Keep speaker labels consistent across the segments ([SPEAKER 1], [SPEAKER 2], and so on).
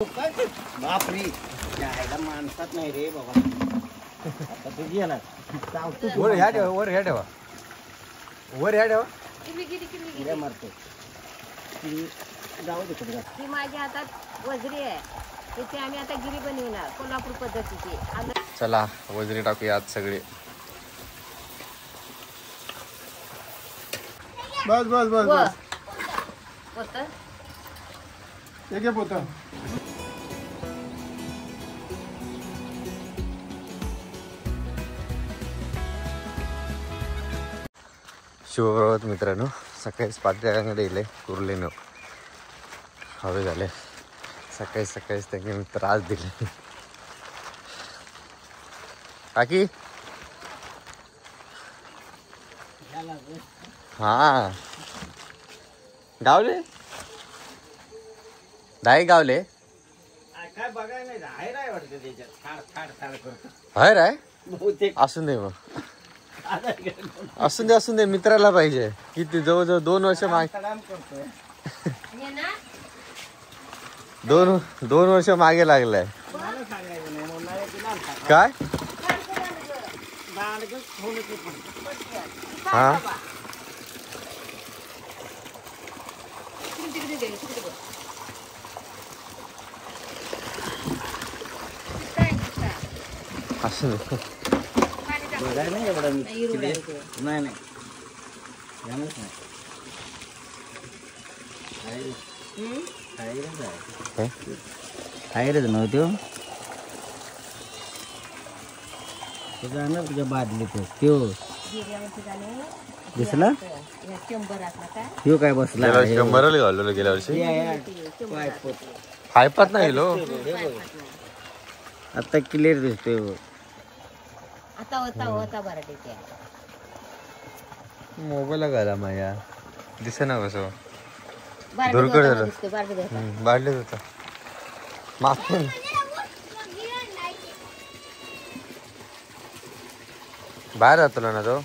[SPEAKER 1] बापरे जायला माणसात नाही रे बाबा. आता तू ये ना
[SPEAKER 2] वर ह्या ठेवा, वर ह्या ठेवा, वर ह्या ठेवा.
[SPEAKER 1] उड्या मारतो ती. जाऊ दे कुठे
[SPEAKER 3] ती माझ्या हातात वजरी आहे. तिथे आम्ही आता गिरी बनवणार कोल्हापूर पद्धतीची.
[SPEAKER 2] चला वजरी टाकूया आज सगळे.
[SPEAKER 4] बस बस बस बस.
[SPEAKER 3] होतं
[SPEAKER 4] हे घे पोतं.
[SPEAKER 2] शिवप्रभात मित्रांनो, सकाळीच पाट्याने दिले कुर्लेनं हवे झाले. सकाळी सकाळीच त्यांनी त्रास दिले. काकी हा गावले दाई गावले
[SPEAKER 1] काय बघाय नाही. आहे राय वाटतं त्याच्यात थाड थाड थाड करतो
[SPEAKER 2] बाहेर आहे.
[SPEAKER 1] बहुतेक
[SPEAKER 2] असून दे मग, असून दे मित्राला पाहिजे. किती जवळजवळ 2 वर्ष मागे,
[SPEAKER 1] करतोय.
[SPEAKER 2] 2 वर्ष मागे लागलाय.
[SPEAKER 1] मला सांगायचं नाही उन्हाळ्याची लाल टाका.
[SPEAKER 2] काय
[SPEAKER 1] दांडगं थोडं ते पण.
[SPEAKER 2] हा असं
[SPEAKER 1] बघाय नाही एवढं मी किती- नाही नाही यानंच नाही. खायरच नव्हतो तुझा बादलीत त्यो दिसला. त्यो काय बसला
[SPEAKER 2] गेल्या वर्षी 100 घालवलं. गेल्या वर्षी हायपात नाही लो.
[SPEAKER 1] आता क्लिअर दिसतोय.
[SPEAKER 3] आता होता बरं तिथे.
[SPEAKER 2] मोबाईल घाला माझ्या दिसे ना कसं
[SPEAKER 3] बारडी
[SPEAKER 2] धुरकड
[SPEAKER 3] होता
[SPEAKER 2] झालं.
[SPEAKER 3] दिसतो, बारडी होता.
[SPEAKER 2] बाडलेच होता मागून. बाहेर जातो ना तो.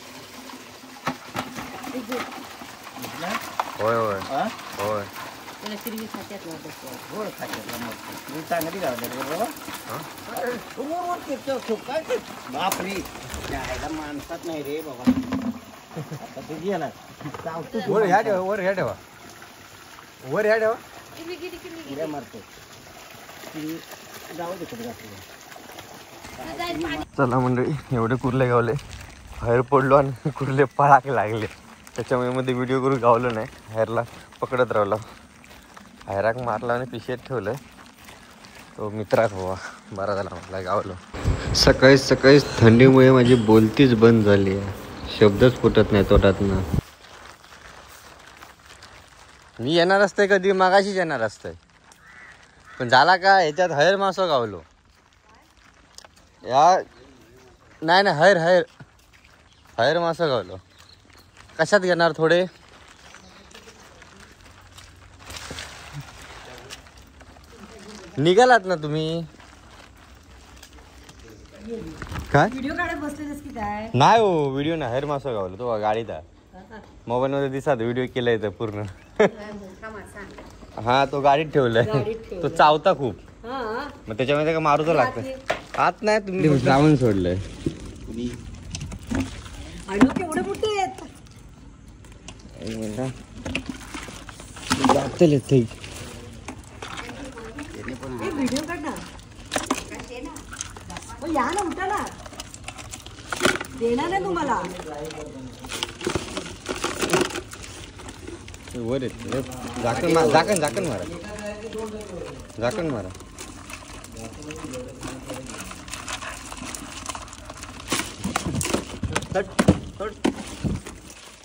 [SPEAKER 2] होय होय होय.
[SPEAKER 3] त्याला चिरवी खात्यात नव्हतं.
[SPEAKER 1] गोड खात्यात मी चांगली गावली बाबा. बापरे जायला माणसात नाही रे बाबा. आता तू ये ना
[SPEAKER 2] वर ह्या ठेवा, वर ह्या ठेवा, वर ह्या ठेवा.
[SPEAKER 1] उड्या मारतो ती. जाऊ दे कुठे जातो.
[SPEAKER 2] चला मंडळी, एवढे कुर्ले गावले. बाहेर पडलो आणि कुर्ले पळाक लागले. त्याच्यामुळे मध्ये व्हिडिओ करून गावलं नाही. बाहेरला पकडत राहिलो. हैराक मारला आणि पिशेत ठेवलं. तो मित्राक हवा बरा झाला म्हटला गावलो. सकाळीच थंडीमुळे माझी बोलतीच बंद झाली आहे. शब्दच फुटत नाही तोटातनं. मी येणार असते कधी मागाशीच येणार असते, पण झाला का ह्याच्यात हैर मासो गावलो. या नाही हैर मासो गावलो. कशात घेणार थोडे. निघालात ना तुम्ही. काय
[SPEAKER 3] व्हिडिओ काढत बसलेस की काय.
[SPEAKER 2] नाही हो, व्हिडिओ ना हैर मासो गावलो. तो गाडीत मोबाईल मध्ये दिसत व्हिडिओ केलाय तर पूर्ण. हा तो गाडीत ठेवलाय. तो चावता खूप. मग त्याच्यामध्ये का मारू तर लागतं. आत नाही तुम्ही लावून सोडलंय.
[SPEAKER 3] केवढे मोठे आहेत. व्हिडिओ काढ ना. या ना, उठा ना. देणार नाही तुम्हाला.
[SPEAKER 2] वर झाकण मारा, झाकण मारा.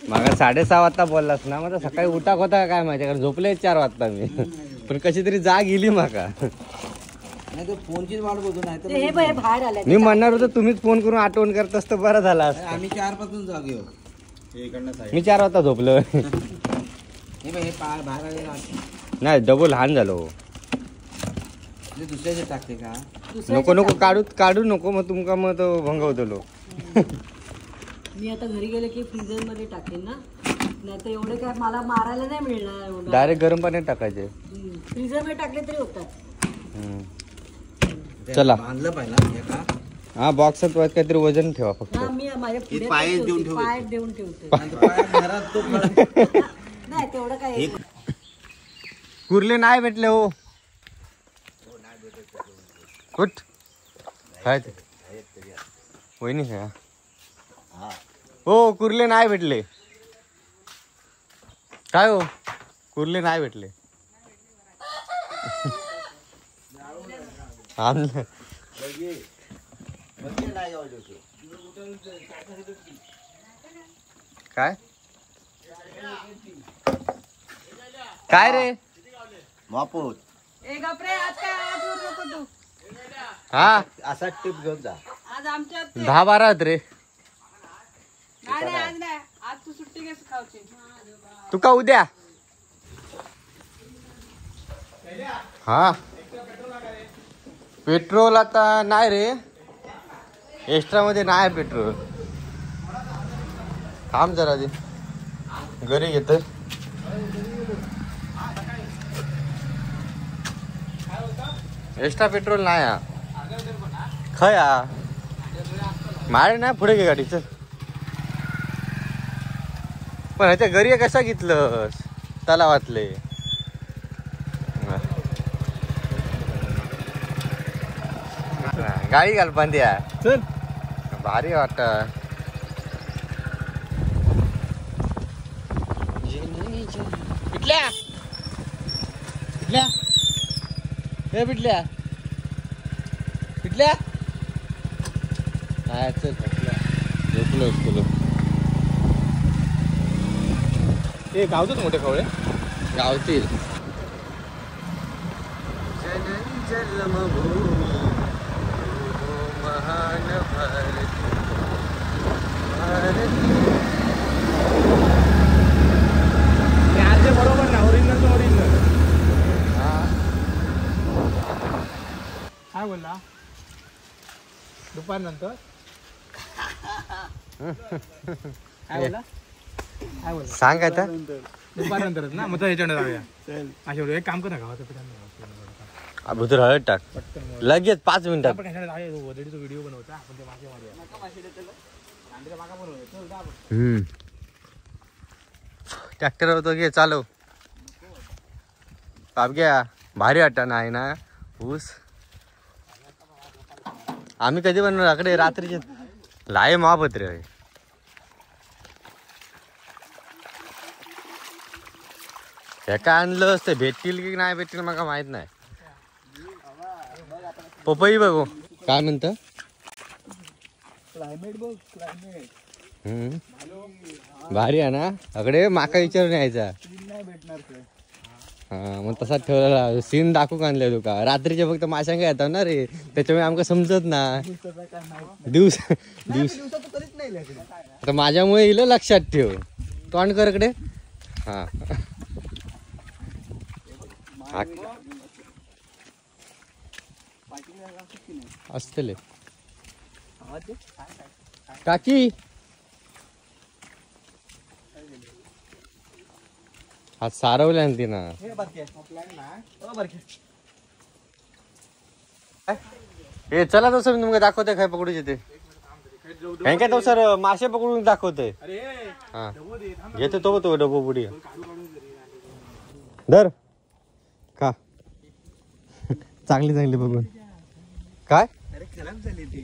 [SPEAKER 2] मागा 6:30 वाजता बोललास ना. मग सकाळी उठाक होता काय माझ्याकडे. झोपले 4 वाजता मी. पण कशी तरी जाग गेली माका.
[SPEAKER 1] फोनचीच वाट बघतो नाही तर
[SPEAKER 3] हे बाहेर आले.
[SPEAKER 2] मी म्हणणार होतो तुम्हीच फोन करून आठवण करत असतं बरं झालं असतं.
[SPEAKER 1] आम्ही 4 पासून जागे.
[SPEAKER 2] मी 4 वाजता झोपलो.
[SPEAKER 1] हे बाहेर आले
[SPEAKER 2] नाही डबल लहान झालो.
[SPEAKER 1] दुसऱ्याचे टाकते का.
[SPEAKER 2] नको काढू नको. मग तुमका मग तो भंगवतो.
[SPEAKER 3] मी आता घरी गेले की फ्रीजर मध्ये टाकेन ना. नाही तर एवढे काय मला मारायला नाही मिळणार.
[SPEAKER 2] डायरेक्ट गरम पाण्यात टाकायचे.
[SPEAKER 3] फ्रीजर मध्ये टाकले तरी होतात.
[SPEAKER 2] चला.
[SPEAKER 1] बांधलं पाहिजे एका
[SPEAKER 2] हा बॉक्सात काहीतरी वजन ठेवा फक्त.
[SPEAKER 3] मी माझ्या पुढे
[SPEAKER 1] पाय देऊन ठेवू.
[SPEAKER 3] पाय देऊन ठेवते
[SPEAKER 1] आणि पायात घरात तो
[SPEAKER 3] नाही तेवढं काय
[SPEAKER 2] कुर्ले नाही भेटले हो. कुठ काय ते वहिनी का हो कुर्ले नाही भेटले. काय हो कुर्ले नाही भेटले. आणलं काय काय रे
[SPEAKER 1] मापूत
[SPEAKER 2] हा
[SPEAKER 1] असा टिप घेऊन जा.
[SPEAKER 3] आज आमच्या
[SPEAKER 2] 10-12 आहेत रे.
[SPEAKER 3] आज तू सुट्टी घेस खावची
[SPEAKER 2] तू का उद्या हा पेट्रोल आता नाही रे. एक्स्ट्रा मध्ये नाही पेट्रोल. थांब जरा दे घरी घेत. एक्स्ट्रा पेट्रोल नाही हा खया मारे ना पुढे घे गाडी चल. पण ह्याच्या घरी कशा घेतलंस तलावातले. गाडी घाल बांध्या
[SPEAKER 4] चल
[SPEAKER 2] भारी वाटत. पिटल्या पिटल्या हे पिटल्या पिटल्या हा चल झोपलो झोपलो.
[SPEAKER 4] हे गावतोच मोठे कवळे
[SPEAKER 2] गावतील. जननी जन्मभूमी महान भारती भारती.
[SPEAKER 4] यारचे बरोबर ना ओरिजिनल तो ओरिजिनल. काय बोलला दुपारनंतर काय बोलला काय बोलला
[SPEAKER 2] सांग आता.
[SPEAKER 4] दुपारनंतरच ना मग ह्याच्याकडे जाऊया. अशा एक काम कर ना गावात
[SPEAKER 2] अगोदर हळद टाक लगेच 5 मिनिटात.
[SPEAKER 4] आपण कशाला जाऊया वदडीचा व्हिडिओ बनवता आपण ते मागे मारूया.
[SPEAKER 2] ट्रॅक्टर होतो घे चालव. बाप घ्या भारी वाटत नाही ना ऊस. आम्ही कधी बनवलं आकडे रात्रीचे लाय महापत्रे आहे. हे काय आणलं असतं भेटतील की नाही भेटतील मला माहित नाही. पपई बघू काय म्हणतं.
[SPEAKER 4] क्लायमेट बघ क्लायमेट
[SPEAKER 2] भारी आहे ना. अकडे माका विचारून यायचा
[SPEAKER 4] नाही भेटणार ते.
[SPEAKER 2] हा मग तसा ठेवलेला सीन दाखवून आणले तुका. रात्रीचे फक्त माशांका येतात ना रे त्याच्यामुळे आमका समजत ना. दिवस
[SPEAKER 4] कधीच नाही लागले.
[SPEAKER 2] आता माझ्यामुळे येईल लक्षात ठेव. तोंड कर इकडे. हा असतले काकी. आज सारवल्या ती ना. हे चला तो सर मी तुमका दाखवते काय पकडू येते. काय तो सर मासे पकडून दाखवते. हा घेतो तो डबो पुढे धर का. चांगली बघून काय
[SPEAKER 4] खराब झाली ती.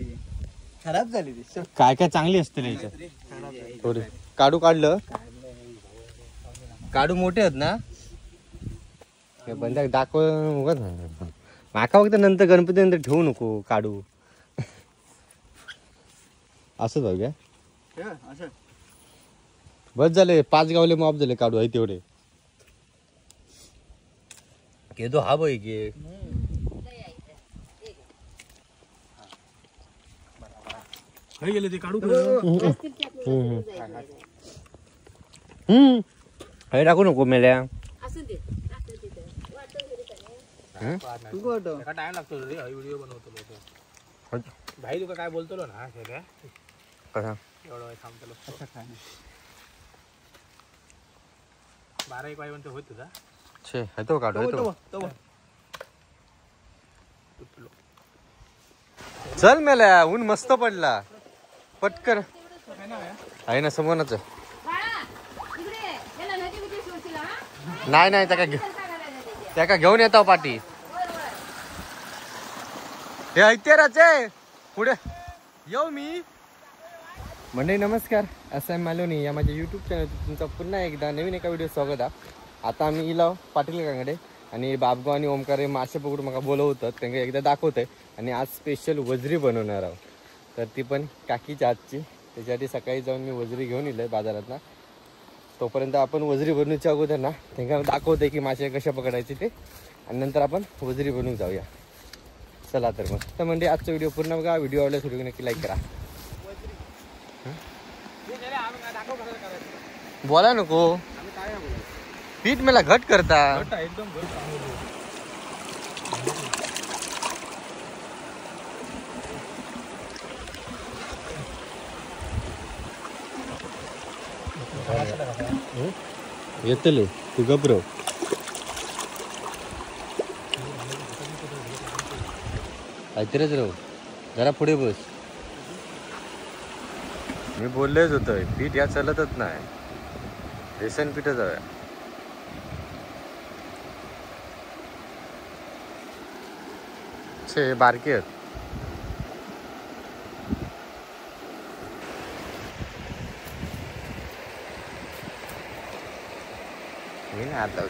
[SPEAKER 4] खराब झाली ती.
[SPEAKER 2] काय काय चांगली असते ना याच्यात. थोडी काढू काढलं. काढू मोठे आहेत ना. बंदा दाखव माका फक्त नंतर गणपती नंतर ठेवू नको काढू. असंच बघ
[SPEAKER 4] असं
[SPEAKER 2] बस झाले 5 गावले माफ झाले काढू आहे तेवढे. केदो हा बाई के
[SPEAKER 4] गेले ते काढू.
[SPEAKER 2] हे टाकू नको मेल्या.
[SPEAKER 4] टाइम लागतो रे व्हिडिओ बनवतो. भाई तुका काय बोलतो ना एवढं वेळ थांबतो. 12-1 वाजेपर्यंत होईल तुझा.
[SPEAKER 2] छे तो काढू तो
[SPEAKER 4] उठलो.
[SPEAKER 2] चल मेल्या ऊन मस्त पडला पटकन आहे ना समोरच नाही त्या घेऊन येतो पाठी हे ऐतेराच आहे पुढे येऊ मी मंडळी नमस्कार असं आहे मालवणी या माझ्या यूट्यूब चॅनल तुमचं पुन्हा एकदा नवीन एका व्हिडिओ स्वागत आहे. आता आम्ही इलाव पाटील कांगडे आणि बाबगाव आणि ओमकार हे मासे पकडून मला बोलवतात त्यांना एकदा दाखवत आहे आणि आज स्पेशल वजरी बनवणार आहोत. तर ती पण काकीच्या हातची त्याच्यासाठी सकाळी जाऊन मी वजरी घेऊन येलो आहे बाजारात ना. तोपर्यंत आपण वजरी बनवण्याच्या अगोदर ना त्यांना दाखवते की मासे कशा पकडायचे ते आणि नंतर आपण वजरी बनवून जाऊया. चला तर मग तर म्हणजे आजचा व्हिडिओ पूर्ण बघा. व्हिडिओ आवडल्यास व्हिडिओ नक्की लाईक करा. बोला नको पीठ मला घट करता
[SPEAKER 4] एकदम
[SPEAKER 2] येतले तू घबरव ऐकतच राहू जरा पुढे बस. मी बोललेच होतोय पीठ या चालतच नाही बेसन पीठच हव्या. छे बारकी आहेत मी नाही आता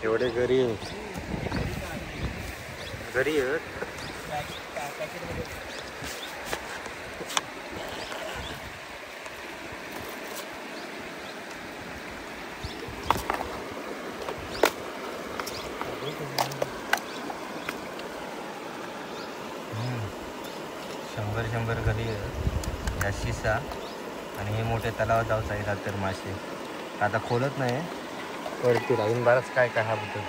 [SPEAKER 2] एवढे घरी आहेत शंभर घरी या शिसा आणि हे मोठे तलावात जाऊच आहे तर मासे आता खोलत नाही पडतील अजून बराच काय काय हा बद्दल.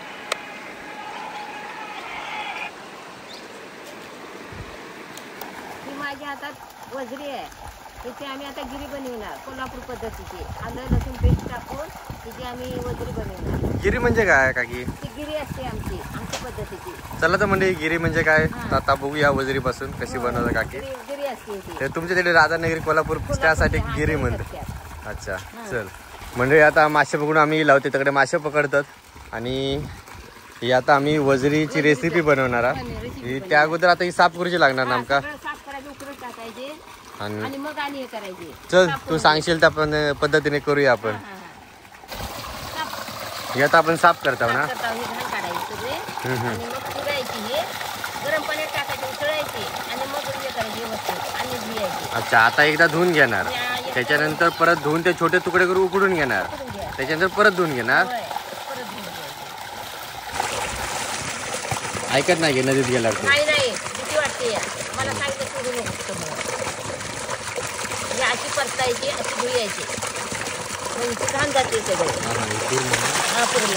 [SPEAKER 3] ही माझ्या हातात वजरी आहे त्याची आम्ही आता गिरी बनवणार कोल्हापूर पद्धतीची. आलं लसूण पेस्ट टाकून तिची आम्ही वजरी बनवणार.
[SPEAKER 2] गिरी म्हणजे काय काकी?
[SPEAKER 3] ती गिरी असते आमच्या पद्धतीची.
[SPEAKER 2] चला तर म्हणजे गिरी म्हणजे काय आता बघूया वजरी पासून कशी बनवतात काकी.
[SPEAKER 3] गिरी असते ती.
[SPEAKER 2] ते तुमच्या तिथे राधानगरी कोल्हापूर त्यासाठी गिरी म्हणतात. अच्छा चल म्हणजे आता मासे पकडून आम्ही लावते तिकडे मासे पकडतात आणि ही आता आम्ही वजरीची रेसिपी बनवणार आहोत. त्या अगोदर आता ही साफ करूची लागणार ना आमका
[SPEAKER 3] साफ करायची उकळून टाकायचे
[SPEAKER 2] आणि
[SPEAKER 3] आणि मग आणि हे करायचे.
[SPEAKER 2] चल तू सांगशील त्या पद्धतीने करूया आपण. हे आता आपण साफ करताव ना
[SPEAKER 3] आणि मग पुरायची हे गरम पाण्यात टाकायची उकळायची आणि मग हे करायची व्यवस्थित आणि धुयायची.
[SPEAKER 2] अच्छा आता एकदा धुवून घेणार त्याच्यानंतर परत धुवून ते छोटे तुकडे करून उकडून घेणार त्याच्यानंतर परत धुवून घेणार. ऐकत नाही नदीत गेल्यावर
[SPEAKER 3] नाही भीती वाटते मला सांगितलं सोडू नको हे अशी परतायची अशी धुयायची म्हणजे घाण जाते सगळे. हा पूर्ण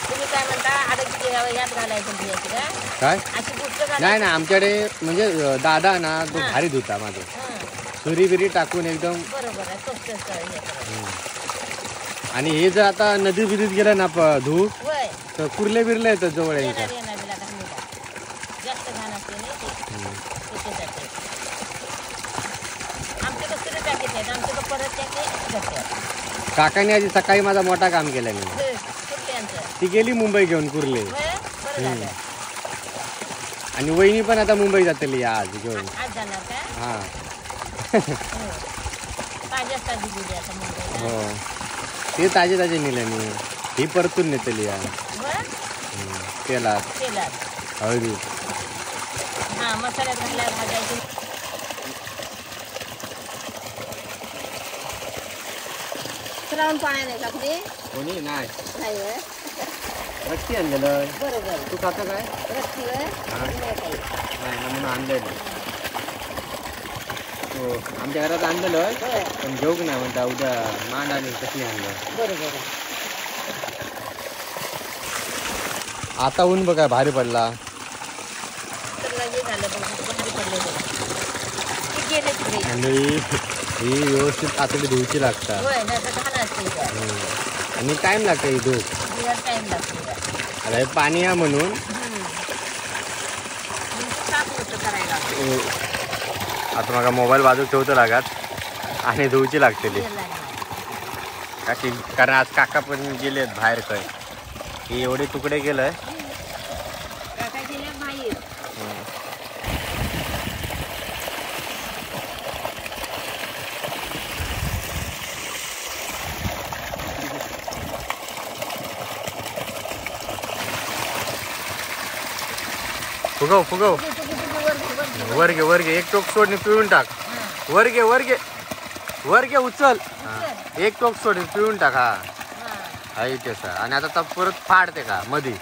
[SPEAKER 3] तुम्ही काय म्हणता आडकी यात घालायचं धुयाची का
[SPEAKER 2] काय
[SPEAKER 3] अशी गोष्ट
[SPEAKER 2] नाही ना आमच्याकडे म्हणजे दादा ना तो भारी धुता माझं सुरी बिरी टाकून एकदम
[SPEAKER 3] बरोबर आहे स्वच्छ.
[SPEAKER 2] आणि हे जर आता नदी बिदीत गेलं ना धू
[SPEAKER 3] होय
[SPEAKER 2] तर कुर्ले बिरले येतात जवळ
[SPEAKER 3] येणार जास्त घाण असते नाही त्याच्यासाठी आमचे कसं टाकीत आहेत आमचे परत टाके
[SPEAKER 2] काकाने आधी सकाळी माझा मोठा काम केलं मी ती गेली मुंबई घेऊन कुर्ले आणि वहिनी पण आता मुंबई जातली आज घेऊन.
[SPEAKER 3] आज जाणार का
[SPEAKER 2] हा हो ते ताजे ताजे नेले मी ही परतून नेतली या तेलात हळदी
[SPEAKER 3] हा मसाल्यात घातल्या भाजायची. श्रावण पाण्या नाही टाकली
[SPEAKER 2] कोणी नाही
[SPEAKER 3] नाही
[SPEAKER 2] रस्ती आणलेलं
[SPEAKER 3] बरोबर
[SPEAKER 2] तू खाता काय
[SPEAKER 3] रस्तीवर
[SPEAKER 2] नाही म्हणून आणलेलं हो आमच्या घरात आणलेलं पण घेऊ नाही म्हणता उद्या मांड आणि कशी आणलं
[SPEAKER 3] बरोबर.
[SPEAKER 2] आता ऊन बघा भारी पडला
[SPEAKER 3] गेले तिकडे
[SPEAKER 2] मंडळी ही व्यवस्थित आतडी धुवायची लागतात.
[SPEAKER 3] होय नाही तर घाण असते
[SPEAKER 2] आणि टाइम लागतो ही धूप.
[SPEAKER 3] टाइम लागतो.
[SPEAKER 2] आता हे पाणी आहे म्हणून आता मला मोबाईल बाजू ठेवतो लागत आणि धुवची लागते काकी, कारण आज काका पण गेलेत बाहेर. काय हे एवढे तुकडे केलंय.
[SPEAKER 3] काका गेले बाहेर.
[SPEAKER 2] फुगव फुगव वर घे एक टोक सोड पिळून टाक. वर घे उचल. एक टोक सोड पिळून टाक. हा इथेच. आणि आता परत फाडते का मधी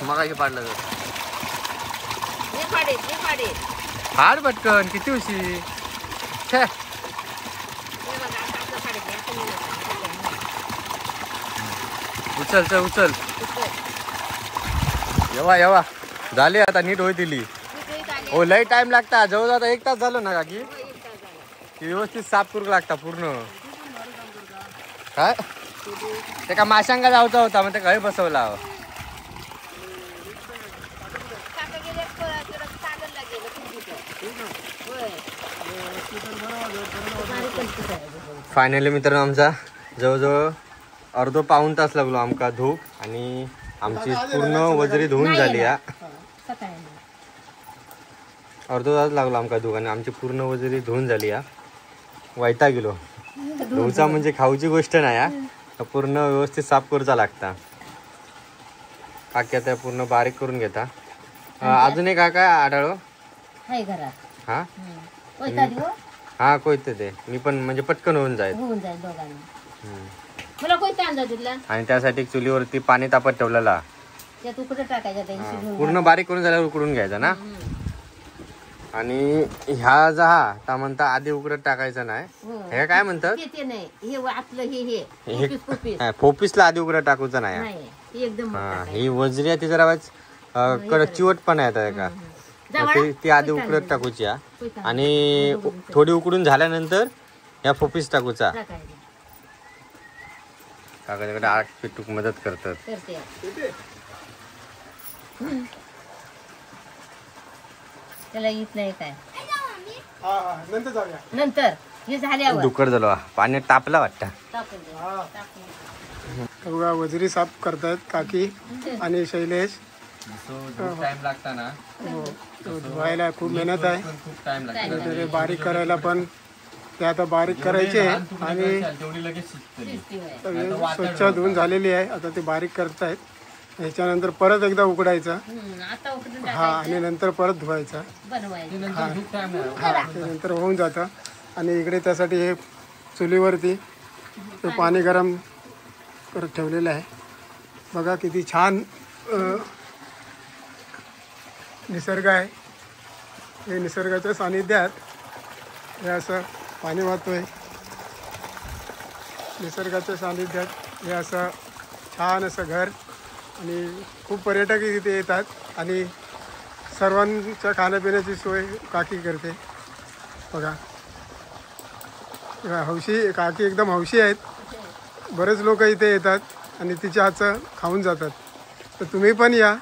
[SPEAKER 2] मगाशी पाडलं तर फाड पटकन. किती उशी छे. उचल येवा झाली आता नीट होई दिली. हो लई टाइम लागता. जवळ आता 1 तास झालं ना काकी. व्यवस्थित साफ करू लागता पूर्ण. काय ते का माशांगा जायचा होता मग ते घरी बसवला. फायनली मित्रांनो आमचा जवळजवळ अर्धो पाऊण तास लागलो आमका धूप. आणि आमची पूर्ण वजरी धुवून झाली. अर्धो तास लागलो आमका धूप आणि आमची पूर्ण वजरी धुवून झाली. वैता गेलो. धुवचा म्हणजे खाऊची गोष्ट नाही. पूर्ण व्यवस्थित साफ करूचा लागता. काकी आता पूर्ण बारीक करून घेता. अजून एक काय आढळो हा हा कोयते ते मी पण म्हणजे पटकन होऊन जाईल. आणि त्यासाठी चुलीवरती पाणी तापत ठेवलेला. पूर्ण बारीक करून झाल्यावर उकडून घ्यायचा ना. आणि ह्या जा म्हणता आधी उकडत टाकायचं नाही. हे काय म्हणतात फोपीसला आधी उकडत टाकूचं नाही. हा ही वजरी आहे ती जरा चिवट पण आहे का ती आधी उकडत टाकूची. आणि थोडी उकडून झाल्यानंतर ह्या फोपीस टाकूचा. काकाकडे आठ पिटूक मदत करतात.
[SPEAKER 3] त्याला येत नाही काय नंतर हे झाल्यावर
[SPEAKER 2] दुकर झालो पाणी तापला वाटतं.
[SPEAKER 5] बघा वजरी साफ करतायत काकी आणि शैलेश.
[SPEAKER 2] टाइम लागता ना
[SPEAKER 5] धुवायला खूप मेहनत आहे. बारीक करायला पण ते आता बारीक करायचे आणि स्वच्छ धुवून झालेली आहे. आता ते बारीक करतायत. ह्याच्यानंतर परत एकदा उकडायचा. हा आणि नंतर परत धुवायचा. हा ते नंतर होऊन जातं. आणि इकडे त्यासाठी हे चुलीवरती ते पाणी गरम करत ठेवलेलं आहे. बघा किती छान निसर्ग आहे. हे निसर्गाच्या सानिध्यात हे असं पाणी वाहतोय. निसर्गाच्या सानिध्यात हे असं छान असं घर. आणि खूप पर्यटक इथे येतात आणि सर्वांच्या खाण्यापिण्याची सोय काकी करते. बघा हौशी काकी एकदम हौशी आहेत. बरेच लोक इथे येतात आणि तिच्या हातचं खाऊन जातात. तर तुम्ही पण या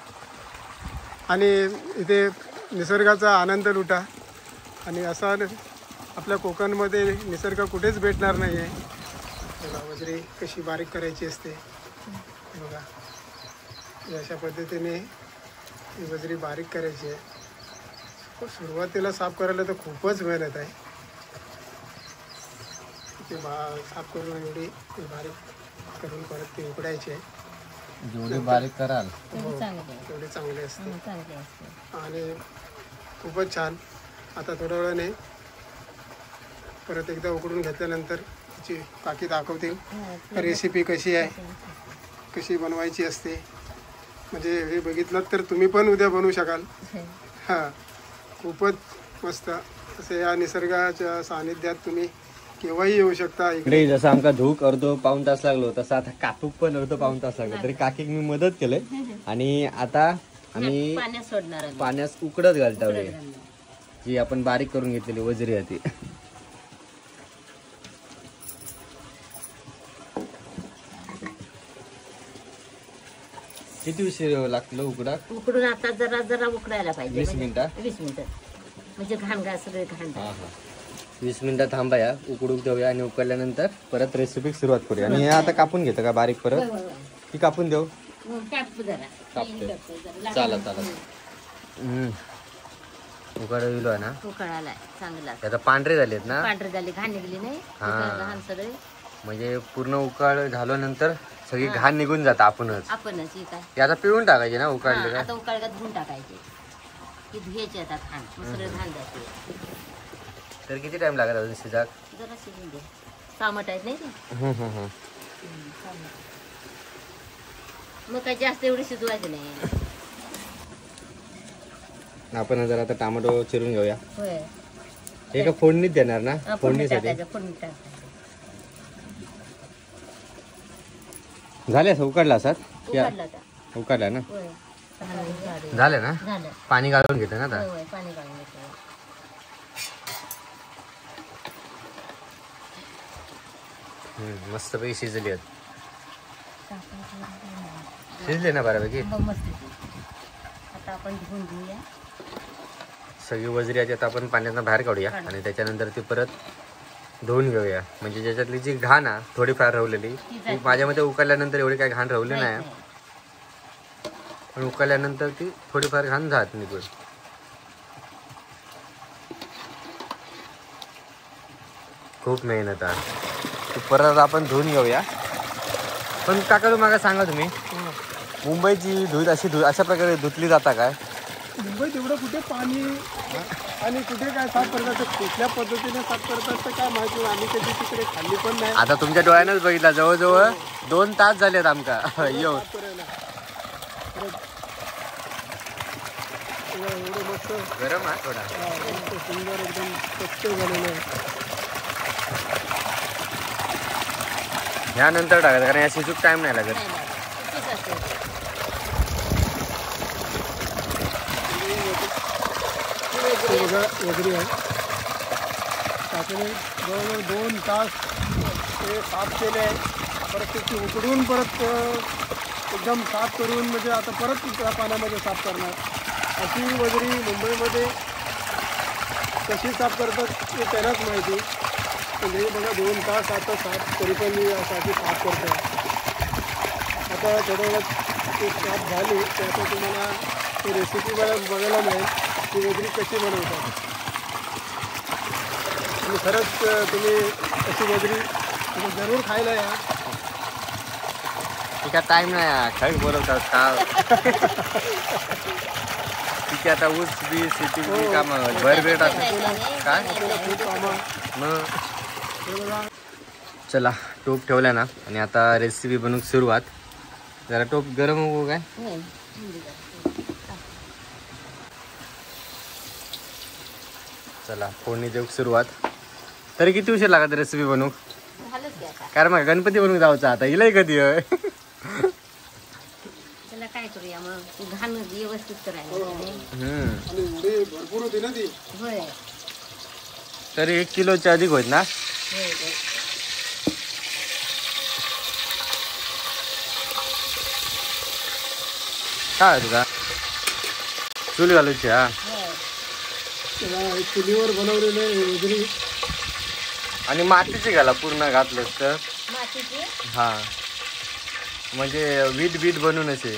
[SPEAKER 5] आणि इथे निसर्गाचा आनंद लुटा. आणि असा आपल्या कोकणमध्ये निसर्ग कुठेच भेटणार नाही आहे. बघा वजरी कशी बारीक करायची असते. बघा अशा पद्धतीने ही वजरी बारीक करायची आहे. सुरुवातीला साफ करायला तर खूपच मेहनत आहे. ते साफ करून एवढी बारीक करून परत ते उकडायचे आहे.
[SPEAKER 2] जेवढी बारीक कराल
[SPEAKER 5] तेवढे चांगले असते. आणि खूपच छान. आता थोड्या वेळाने परत एकदा उकडून घेतल्यानंतर त्याची काकी दाखवतील रेसिपी कशी आहे, कशी बनवायची असते. म्हणजे हे बघितलं तर तुम्ही पण उद्या बनवू शकाल. हां खूपच मस्त. असं या निसर्गाच्या सानिध्यात तुम्ही केव्हाही येऊ शकता.
[SPEAKER 2] इकडे जसं आमका धूक अर्धो पाऊण तास लागलो तसं आता कापूक पण अर्धो पाऊण तास लागलो. तरी काकीक मी मदत केलंय. आणि आता आम्ही पाण्यास उकडत घालता जी आपण बारीक करून घेतलेली वजरी आहे ती. किती उशीर लागतो उकडा?
[SPEAKER 3] उकडून आता जरा जरा उकडायला पाहिजे.
[SPEAKER 2] 20 मिनिटं?
[SPEAKER 3] 20 मिनिटं म्हणजे घाण सगळे घाण.
[SPEAKER 2] हा हा 20 मिनिटं थांबाया, उकडूक देऊया आणि उकडल्यानंतर परत रेसिपी सुरुवात करूया. आणि हे आता कापून घेतं का बारीक परत की कापून देऊ?
[SPEAKER 3] कापू जरा.
[SPEAKER 2] कापते चालत उकडविलो आहे ना
[SPEAKER 3] उकळायला चांगला.
[SPEAKER 2] आता पांढरे झालेत ना?
[SPEAKER 3] पांढरे झाले, घाण निघली नाही. घाण सगळे
[SPEAKER 2] म्हणजे पूर्ण उकाळ झाल्यानंतर सगळी घाण निघून जातं आपणच.
[SPEAKER 3] आपणच हे काय
[SPEAKER 2] हे आता पिळून टाकायचे ना उकाळले का?
[SPEAKER 3] आता उकाळ्यात धुवून टाकायचे की धुयाचे आता घाण मग सगळं घाण जाते.
[SPEAKER 2] तर किती टाइम लागत अजून शिजाक?
[SPEAKER 3] जरा शिजून दे. सामट आहेत नाही ते. मग काय जास्त एवढे शिजवायचं नाही.
[SPEAKER 2] आपण जर आता टोमॅटो चिरून घेऊया.
[SPEAKER 3] होय
[SPEAKER 2] हे का फोडणीत देणार ना? फोडणीसाठी
[SPEAKER 3] फोडणी टाकायचं.
[SPEAKER 2] झाले असं उकडला असात?
[SPEAKER 3] उकडला का?
[SPEAKER 2] उकडला ना?
[SPEAKER 3] होय
[SPEAKER 2] झालं ना?
[SPEAKER 3] झालं.
[SPEAKER 2] पाणी गाळून घेतं ना आता?
[SPEAKER 3] होय पाणी गाळून घेतो.
[SPEAKER 2] मस्त पैकी शिजली आहेत. शिजले ना बऱ्यापैकी?
[SPEAKER 3] मस्त. आता आपण धुवून घेऊया.
[SPEAKER 2] सगळी वजरी आहे आता आपण पाण्यातनं बाहेर काढूया आणि त्याच्यानंतर ती परत धुवून घेऊया. म्हणजे ज्याच्यातली जी घाण आहे थोडीफार राहिलेली ती माझ्या मते उकडल्यानंतर एवढी काही घाण राहिली नाही, पण उकडल्यानंतर ती थोडीफार घाण जात निघून. खूप मेहनत आहे. परत आपण धुवून घेऊया. पण काका तुम्हाला सांगा, तुम्ही मुंबईची धुत अशा प्रकारे धुतली जाता काय?
[SPEAKER 5] मुंबईत एवढं कुठे पाणी आणि कुठे काय साफ करतात, कुठल्या पद्धतीने साफ करतात तर काय माहिती नाही. आम्ही कधी तिकडे खाल्ली पण नाही.
[SPEAKER 2] आता तुमच्या डोळ्यानंच बघितला, जवळजवळ 2 तास झालेत आमका येऊन.
[SPEAKER 5] एवढं मस्त
[SPEAKER 2] गरम आहे थोडा.
[SPEAKER 5] सुंदर एकदम स्वच्छ झालेलं आहे.
[SPEAKER 2] ह्यानंतर टाकायचं कारण या शिजूक टाइम नाही लागत.
[SPEAKER 5] बघा वगैरे आहे टाकले. जवळजवळ 2 तास ते साफ केले आहे. परत त्याची उकडून परत एकदम साफ करून म्हणजे आता परत त्या पाण्यामध्ये साफ करणार. अशी वगैरे मुंबईमध्ये कशी साफ करतात हे त्यालाच माहिती. म्हणजे बघा 2 तास आता साफ तरी पण मी यासाठी साफ करतो. आता थोड्या वेळात ते साफ झाली ते आता तुम्हाला ती रेसिपी बघायला मिळेल ती वगैरे कशी बनवतात. आणि खरंच तुम्ही अशी वगैरी जरूर खायला या.
[SPEAKER 2] ठीक आहे, टाइम नाही खाई बोलवतात का? ठीक आहे, आता ऊस बी शेती बी काम भर भेटात काय
[SPEAKER 5] खूप कामं.
[SPEAKER 2] मग चला टोप ठेवला ना आणि आता रेसिपी बनवून सुरुवात. जरा टोप गरम होऊ काय? चला फोडणी देऊ सुरुवात. तरी किती उशीर लागत रेसिपी बनवू? कारण मग गणपती बनवून जायचं आता इलाय कधी?
[SPEAKER 3] त्याला काय करूया मग ती घाण व्यवस्थित करायला.
[SPEAKER 5] आणि एवढी भरपूर होती ना ती.
[SPEAKER 3] होय
[SPEAKER 2] तरी 1 किलोच्या अधिक होत ना?
[SPEAKER 3] होय
[SPEAKER 2] काय तुझा चूल घालूची? हा
[SPEAKER 5] त्याला चुलीवर बनवलेलं आहे वगैरे.
[SPEAKER 2] आणि मातीची घाला पूर्ण घातलं तर.
[SPEAKER 3] मातीची.
[SPEAKER 2] हा म्हणजे वीट बीट बनवून असे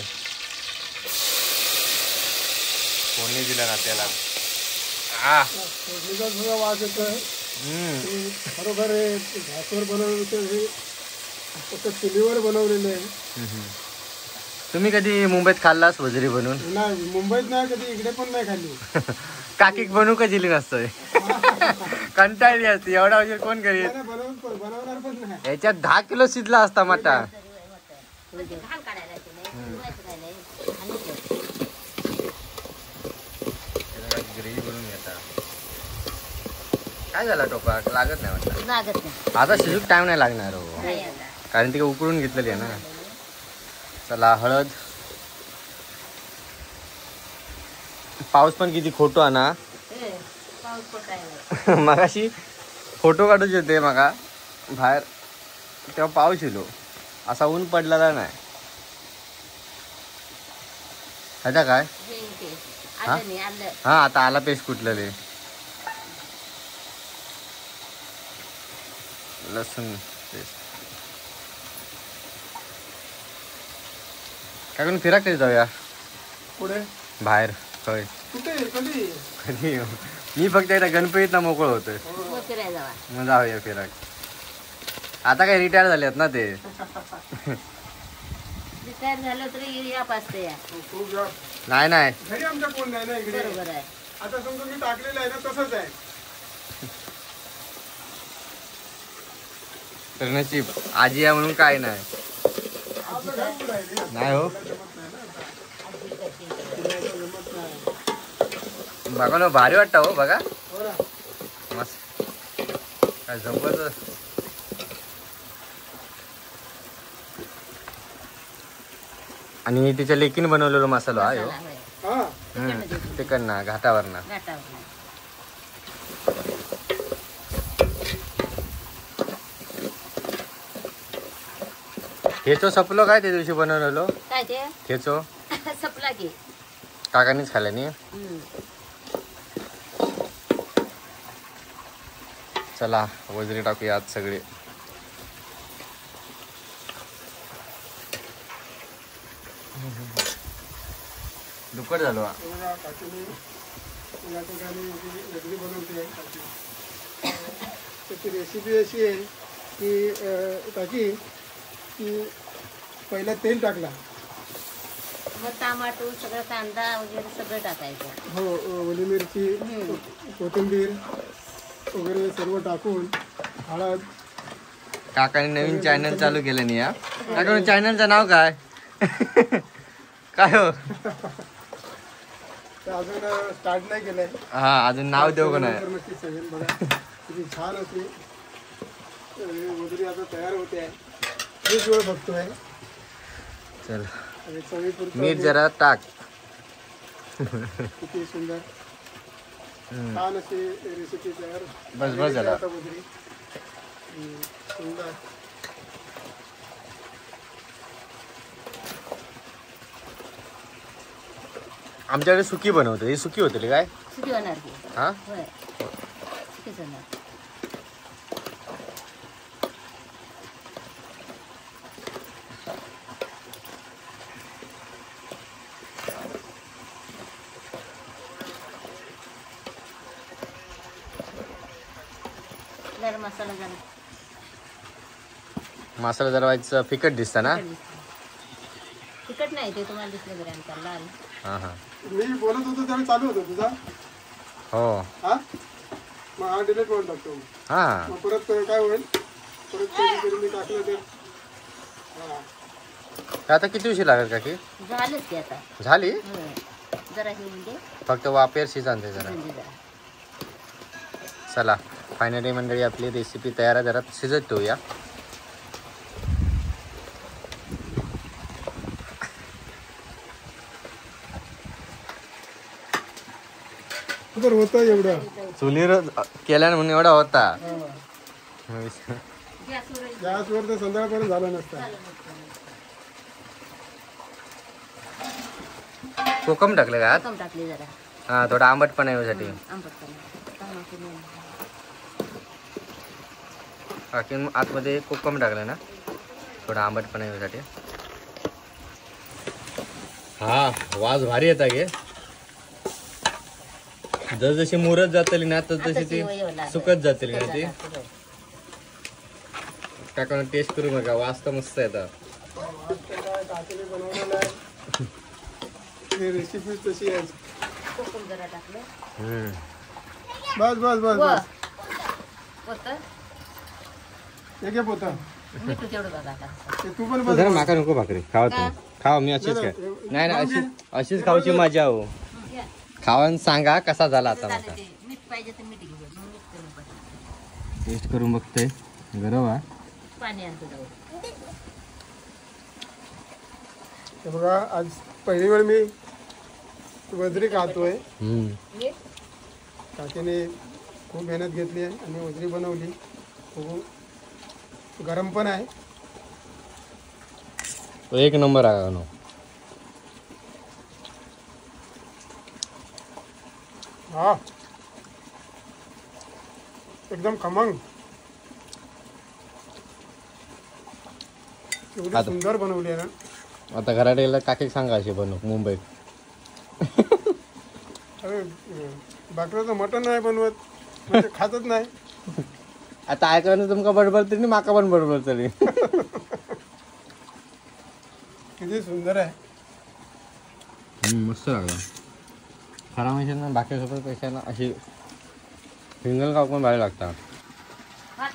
[SPEAKER 2] फोडणी दिला ना त्याला.
[SPEAKER 5] फोडणीचा सगळा वास येतोय. बरोबर आहे. गॅसवर बनवलं हे फक्त चुलीवर बनवलेलं आहे.
[SPEAKER 2] तुम्ही कधी मुंबईत खाल्लास वजरी बनवून?
[SPEAKER 5] नाही, मुंबईत नाही कधी, इकडे पण नाही खाल्ली.
[SPEAKER 2] काकीक बनवू का दिली नसतोय? कंटाळली असते एवढा वजीर कोण करीत?
[SPEAKER 5] बनवणार पण नाही.
[SPEAKER 2] याच्यात 10 किलो शिजला असता मटा.
[SPEAKER 3] घाण काढायला
[SPEAKER 2] ग्रेव्ही बनवून घेता. काय झाला टोपा? लागत नाही वाटतं.
[SPEAKER 3] लागत नाही.
[SPEAKER 2] आता शिजूक टाइम नाही लागणार हो, कारण ती उकळून घेतलेली आहे ना. चला हळद. पाऊस पण किती खोटो आहे ना. मगाशी फोटो काढूच येते मगा बाहेर, तेव्हा पाऊस येलो, असा ऊन पडलेला नाही. आता काय
[SPEAKER 3] हे इथे आलं नाही आलं.
[SPEAKER 2] हा आता आला पेस्ट कुठलेले लसूण पेस्ट काय करून फिराक तरी जाऊया
[SPEAKER 5] पुढे
[SPEAKER 2] बाहेर होय
[SPEAKER 5] कुठे कधी
[SPEAKER 2] कधी येऊ? मी फक्त एकदा गणपतीत ना मोकळ होतोय
[SPEAKER 3] मग फिरायला जावा.
[SPEAKER 2] मग जाऊया फिराक आता काय रिटायर झालेत ना ते
[SPEAKER 3] रिटायर झालं तरी या पाचते या.
[SPEAKER 5] खूप जॉब
[SPEAKER 2] नाही नाही
[SPEAKER 5] घरी आमच्या कोण नाही ना इकडे
[SPEAKER 3] बरोबर आहे.
[SPEAKER 5] आता समजा मी टाकलेलं आहे ना तसंच आहे
[SPEAKER 2] तर नशीब आजी आहे म्हणून काय नाही
[SPEAKER 5] आपलं घर कुठं आहे रे?
[SPEAKER 2] नाही हो बघा ना भारी वाटतं हो बघा
[SPEAKER 5] हो ना.
[SPEAKER 2] मस्त काय जबरदस्त आणि तिच्या लेकीन बनवलेलो मसाला आहे हो
[SPEAKER 3] मसाला होय.
[SPEAKER 5] हा
[SPEAKER 2] तिकडनं घाटावरनं
[SPEAKER 3] घाटावर.
[SPEAKER 2] खेचो सपलो काय त्या दिवशी बनवलेलो
[SPEAKER 3] काय ते
[SPEAKER 2] खेचो
[SPEAKER 3] सपला की.
[SPEAKER 2] काकांनीच खाल्ला नाही
[SPEAKER 3] हम्म.
[SPEAKER 2] चला वजरी टाकूया आज सगळे दुप्पट झालो हा.
[SPEAKER 5] बघा, काकीने या ठिकाणी जी वेगळी बनवते काकी. त्याची रेसिपी अशी आहे की काकी की पहिला तेल टाकला
[SPEAKER 3] मग टमाटो सगळं कांदा वगैरे सगळं टाकायचं.
[SPEAKER 5] हो ओली मिरची कोथिंबीर वगैरे सर्व टाकून हळद
[SPEAKER 2] काकाने नवीन चॅनल चालू केलं नाही या काका चॅनलचं नाव काय काय हो
[SPEAKER 5] ते अजून स्टार्ट नाही केलंय
[SPEAKER 2] हा अजून नाव देऊ का नाही
[SPEAKER 5] तर नक्की सांगेन. बघा किती छान अशी वगैरे आता तयार होते आहे हेच वेळ बघतोय
[SPEAKER 2] चल
[SPEAKER 5] आणि चवीपुरतं
[SPEAKER 2] मीठ जरा टाक
[SPEAKER 5] किती सुंदर छान अशी रेसिपी तयार
[SPEAKER 2] बस बस झाला
[SPEAKER 5] आता वगैरे सुंदर
[SPEAKER 2] आमच्याकडे सुकी बनवतो ही सुकी होती काय
[SPEAKER 3] सुकी होणार की.
[SPEAKER 2] हा
[SPEAKER 3] होय सुकीच होणार. जरा मसाला जरा
[SPEAKER 2] मसाला जरा व्हायचं फिकट दिसतं ना
[SPEAKER 3] तिखट नाही ते तुम्हाला दिसलं बरं आमचा लाल.
[SPEAKER 2] हा हा
[SPEAKER 5] मी बोलत होतो त्यावेळी चालू होतं तुझा
[SPEAKER 2] हो
[SPEAKER 5] हा मग हा डिलीट करून टाकतो
[SPEAKER 2] हा
[SPEAKER 5] मग परत काय होईल परत कधीतरी मी टाकलं तर हा
[SPEAKER 2] आता किती उशीर लागेल काकी
[SPEAKER 3] झालंच की आता.
[SPEAKER 2] झाली
[SPEAKER 3] होय. जरा हे म्हणजे
[SPEAKER 2] फक्त वापेर शिजांते जरा
[SPEAKER 3] म्हणजे जरा
[SPEAKER 2] चला फायनली मंडळी आपली रेसिपी तयार आहे जरा शिजत ठेवूया
[SPEAKER 5] तर होतं एवढं
[SPEAKER 2] चुलीवर केल्याने म्हणून एवढा होता
[SPEAKER 3] गॅसवर
[SPEAKER 5] गॅसवर तर संध्याकाळपर्यंत झालं नसतं
[SPEAKER 2] कोकम टाकलं का आत?
[SPEAKER 3] कम टाकली जरा
[SPEAKER 2] हा थोडा आंबटपणा येण्यासाठी बाकी आतमध्ये कोकम टाकलं ना थोडा आंबटपणा येण्यासाठी हा वास भारी येता गे जसजशी मुरत जातली ना तस तशी ती सुकत जातील का ती टाकून टेस्ट करू बघा वास तर मस्त येतात
[SPEAKER 5] काकीने बनवलेलं आहे ही रेसिपी तशी आहे
[SPEAKER 3] कोकम जरा टाकलं
[SPEAKER 5] बस बस बस बस
[SPEAKER 3] होतं
[SPEAKER 5] हे घे पोता
[SPEAKER 3] मीठ तेवढं बघा आता.
[SPEAKER 5] ते तू पण बस
[SPEAKER 2] जरा माका नको भाकरी खावा तुम्ही खावा मी अशीच काय नाही ना अशीच खाऊची मजा हो
[SPEAKER 3] घ्या.
[SPEAKER 2] खावान सांगा कसा झाला आता
[SPEAKER 3] झालं
[SPEAKER 2] माका
[SPEAKER 3] ते. मीठ पाहिजे तर मीठ घेऊ मग मीठ कमी पडतं.
[SPEAKER 2] टेस्ट करून बघतोय गरम हा
[SPEAKER 3] पाणी आणतो जाऊ.
[SPEAKER 5] हे बघा आज पहिली वेळ मी वजरी खातोय
[SPEAKER 3] मीठ
[SPEAKER 5] काकीने खूप मेहनत घेतली आहे आणि वजरी बनवली खूप गरम पण आहे
[SPEAKER 2] एक नंबर आहे
[SPEAKER 5] हा एकदम खमंग. एवढी सुंदर बनवली आहे ना.
[SPEAKER 2] आता घरात गेलं काकी सांगा अशी बनव मुंबईत.
[SPEAKER 5] अरे बकऱ्याचं मटण नाही बनवत म्हणजे खातच नाही.
[SPEAKER 2] आता ऐकलं तुमका बडबड तरी माका पण बडबड तरी.
[SPEAKER 5] किती सुंदर आहे.
[SPEAKER 2] मस्त लागला. खरा म्हणजे ना बाकीसोबत पेक्षा ना अशी सिंगल खाऊ पण भारी लागतात.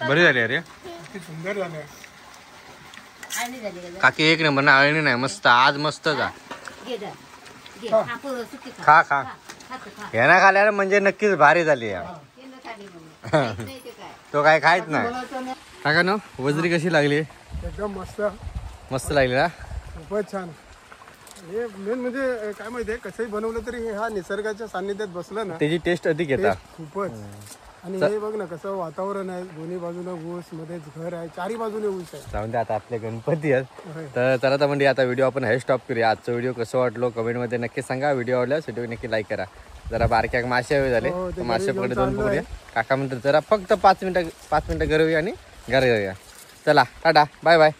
[SPEAKER 2] बरी झाली अरे.
[SPEAKER 5] किती सुंदर झालं.
[SPEAKER 3] आणि झाली का?
[SPEAKER 2] काकी एक नंबर ना आळणी नाही मस्त आज मस्त जा.
[SPEAKER 3] घे जा. घे. खा पोरं, सुट्टी खा.
[SPEAKER 2] खा खा
[SPEAKER 3] खा तर खा.
[SPEAKER 2] ह्याना खाल्यावर म्हणजे नक्कीच भारी झाली यार.
[SPEAKER 3] हे न खाली म्हणून. खात नाही ते काय.
[SPEAKER 2] तो काय खायच नाही. काका ना वजरी कशी लागली?
[SPEAKER 5] एकदम मस्त.
[SPEAKER 2] मस्त लागली ना.
[SPEAKER 5] खूपच छान. हे मेन म्हणजे काय माहितीये कसंही बनवलं तरी ह्या निसर्गाच्या सान्निध्यात बसलं ना
[SPEAKER 2] त्याची टेस्ट अधिक येतात.
[SPEAKER 5] खूपच. आणि हे बघ ना कसं वातावरण आहे. दोन्ही बाजूला ऊस, मध्येच घर आहे, चारी बाजूने ऊस आहे.
[SPEAKER 2] जाऊन दे आता आपले गणपती आहेत.
[SPEAKER 5] होय.
[SPEAKER 2] तर चला तर म्हणजे आता व्हिडिओ आपण हे स्टॉप करूया. आजचा व्हिडिओ कसं वाटलो कमेंटमध्ये नक्की सांगा. व्हिडिओ आवडल्यास व्हिडिओ नक्की लाईक करा. जरा बारक्या मासे हवे झाले
[SPEAKER 5] हो, ते
[SPEAKER 2] तर मासे
[SPEAKER 5] घरी घेऊन
[SPEAKER 2] पकडे जाऊन
[SPEAKER 5] चाललोय.
[SPEAKER 2] बघूया. काका म्हणतात जरा फक्त 5 मिनिटं घरी येऊया आणि घरी जाऊया. चला टाटा बाय बाय.